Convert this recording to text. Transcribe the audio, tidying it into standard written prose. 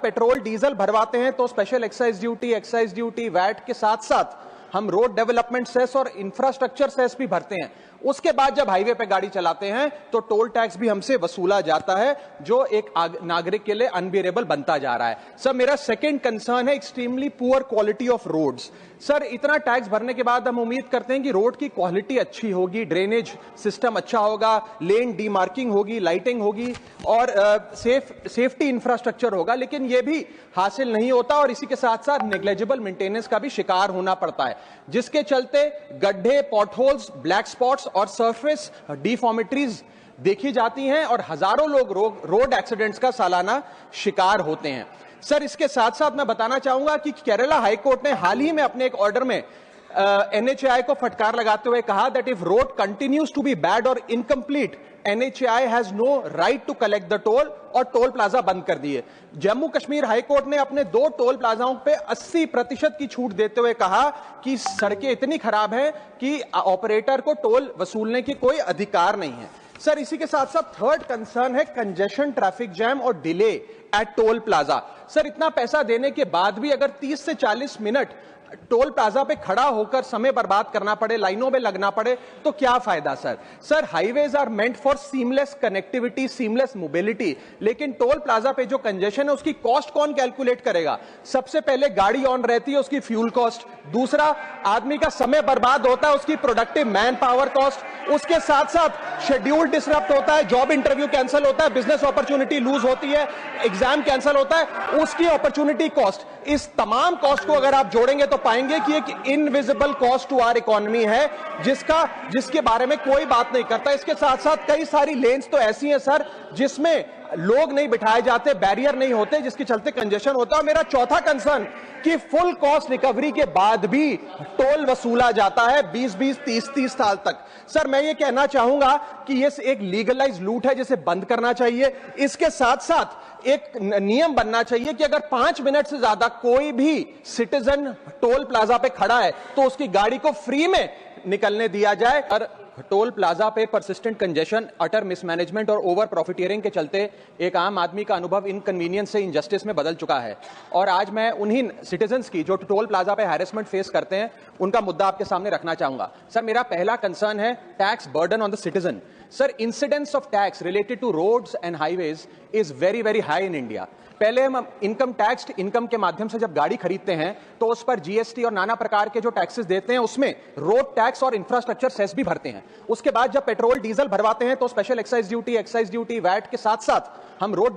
Petrol diesel भरवाते हैं तो स्पेशल एक्साइज ड्यूटी वैट के साथ साथ हम रोड डेवलपमेंट सेस और इंफ्रास्ट्रक्चर सेस भी भरते हैं। उसके बाद जब हाईवे पे गाड़ी चलाते हैं तो टोल टैक्स भी हमसे वसूला जाता है, जो एक नागरिक के लिए अनबियरेबल बनता जा रहा है। सर, मेरा सेकंड कंसर्न है extremely poor quality of roads. Sir, इतना टैक्स भरने के बाद हम उम्मीद करते हैं कि रोड की क्वालिटी अच्छी होगी, ड्रेनेज सिस्टम अच्छा होगा, लेन डीमार्किंग होगी, लाइटिंग होगी और सेफ्टी इंफ्रास्ट्रक्चर होगा, लेकिन यह भी हासिल नहीं होता और इसी के साथ साथ नेग्लिजिबल मेंटेनेंस का भी शिकार होना पड़ता है, जिसके चलते गड्ढे, पॉटहोल्स, ब्लैक स्पॉट्स और सरफेस डिफॉर्मिटीज देखी जाती हैं और हजारों लोग रोड एक्सीडेंट्स का सालाना शिकार होते हैं। सर, इसके साथ साथ मैं बताना चाहूंगा कि केरला हाईकोर्ट ने हाल ही में अपने एक ऑर्डर में NHAI को फटकार लगाते हुए कहा that if road continues to be bad और incomplete NHAI has no right to collect the toll और टोल प्लाजा बंद कर दिए। जम्मू कश्मीर हाईकोर्ट ने अपने 2 टोल प्लाजाओं पे 80% की छूट देते हुए कहा कि सड़कें इतनी खराब हैं कि ऑपरेटर को टोल वसूलने की कोई अधिकार नहीं है। सर, इसी के साथ साथ थर्ड कंसर्न है कंजेशन, ट्रैफिक जैम और delay at toll plaza. Sir, इतना पैसा देने के बाद भी अगर 30 से 40 मिनट टोल प्लाजा पे खड़ा होकर समय बर्बाद करना पड़े, लाइनों में लगना पड़े, तो क्या फायदा sir? Highways are meant for seamless connectivity, seamless mobility, लेकिन टोल प्लाजा पे जो कंजेशन है उसकी कॉस्ट कौन कैलकुलेट करेगा? सबसे पहले गाड़ी ऑन रहती है, उसकी फ्यूल कॉस्ट, दूसरा आदमी का समय बर्बाद होता है, उसकी प्रोडक्टिव मैन पावर कॉस्ट, उसके साथ साथ शेड्यूल डिसरप्ट होता है, जॉब इंटरव्यू कैंसिल होता है, बिजनेस अपॉर्चुनिटी लूज होती है, एग्जाम कैंसिल होता है, उसकी अपॉर्चुनिटी कॉस्ट। इस तमाम कॉस्ट को अगर आप जोड़ेंगे तो पाएंगे कि एक invisible cost to our economy है, जिसके बारे में कोई बात नहीं करता। इसके साथ साथ कई सारी लेन्स तो ऐसी हैं सर जिसमें लोग नहीं बिठाए जाते, बैरियर नहीं होते, जिसके चलते कंजेशन होता है। मेरा चौथा कंसर्न कि फुल कॉस्ट रिकवरी के बाद भी टोल वसूला जाता है 20-20, 30-30 साल तक। सर, मैं ये कहना चाहूंगा कि ये एक लीगलाइज लूट है जिसे बंद करना चाहिए। इसके साथ साथ एक नियम बनना चाहिए कि अगर 5 मिनट से ज्यादा कोई भी सिटीजन टोल प्लाजा पे खड़ा है तो उसकी गाड़ी को फ्री में निकलने दिया जाए। और टोल प्लाजा पे परसिस्टेंट कंजेशन, अटर मिसमैनेजमेंट और ओवर प्रॉफिटियरिंग के चलते एक आम आदमी का अनुभव इनकन्वीनियंस से इनजस्टिस में बदल चुका है। और आज मैं उन्हीं सिटीजन्स की जो टोल प्लाजा पे हैरेसमेंट फेस करते हैं उनका मुद्दा आपके सामने रखना चाहूंगा। सर, मेरा पहला कंसर्न है tax burden on the citizen. Sir, incidence of tax related to roads and highways is very very high in India. पहले हम इनकम टैक्स इनकम के माध्यम से जब गाड़ी खरीदते हैं तो उस पर GST और नाना प्रकार के जो टैक्सेस देते हैं उसमें रोड टैक्स और इंफ्रास्ट्रक्चर सेस भी भरते हैं। उसके बाद जब पेट्रोल डीजल भरवाते हैं तो स्पेशल एक्साइज ड्यूटी वैट के साथ साथ हम रोड